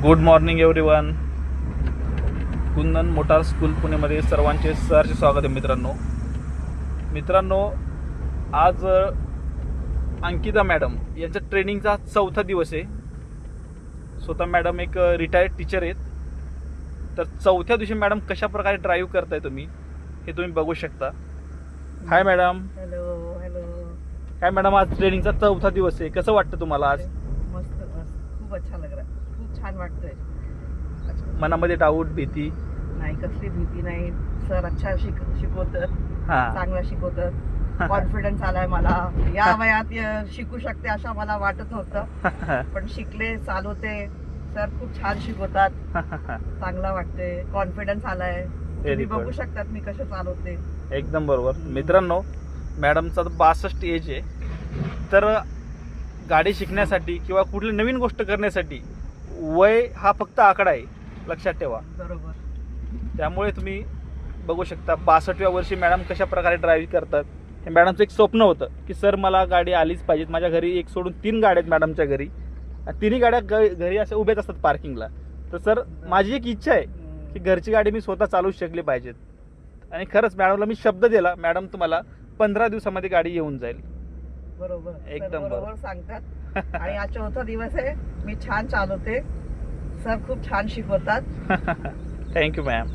Good morning everyone. Kundan motor school पुणेमध्ये सर्वांचे सहर्ष स्वागत आहे. मित्रांनो आज अंकिता मॅडम यांच्या ट्रेनिंगचा 4था दिवस आहे. स्वतः मॅडम एक रिटायर्ड टीचर आहेत. तर 4थ्या दिवशी मॅडम कशा प्रकारे ड्राईव्ह करताय तुम्ही हे तुम्ही बघू शकता. हाय मॅडम. Hello hello. काय मॅडम, आज ट्रेनिंगचा 4था दिवस आहे, कसं वाटतं तुम्हाला आज? मस्त मस्त, खूप अच्छा लग रहा है, खूप छान वाटतंय. मनामध्ये डाऊट, भीती? नाही, कसली भीती नाही. सर अच्छा शिकवतात, हां. चांगला शिकवतात. कॉन्फिडन्स आलाय मला. या वयात शिकू शकते असं मला वाटत नव्हतं, पण शिकले, चालवते. सर खूप छान शिकवतात, चांगला वाटते. कॉन्फिडन्स आलाय. तुम्ही बघू शकतात मी कसं चालवते. एकदम बरोबर. मित्रांनो, मॅडमचा 62 एज आहे. तर गाडी शिकण्यासाठी किंवा कुठली नवीन गोष्ट करण्यासाठी वय हा फक्त आकडा आहे, लक्षात ठेवा. बरोबर. त्यामुळे तुम्ही बघू शकता 62व्या वर्षी मॅडम कशा प्रकारे ड्राईव्ह करतात. हे मॅडमचं एक स्वप्न होतं की सर मला गाडी आलीच पाहिजेत. माझ्या घरी एक सोडून 3 गाड्या आहेत मॅडमच्या घरी. 3ही गाड्या घरी अशा उभ्याच असतात पार्किंगला. तर सर माझी एक इच्छा आहे की घरची गाडी मी स्वतः चालवू शकली पाहिजेत. आणि खरंच मॅडमला मी शब्द दिला, मॅडम तुम्हाला 15 दिवसामध्ये गाडी येऊन जाईल. बरोबर, एकदम बरोबर सांगतात. आणि आज 4था दिवस आहे, मी छान चालवते. सर खूप छान शिकवतात. Thank you ma'am.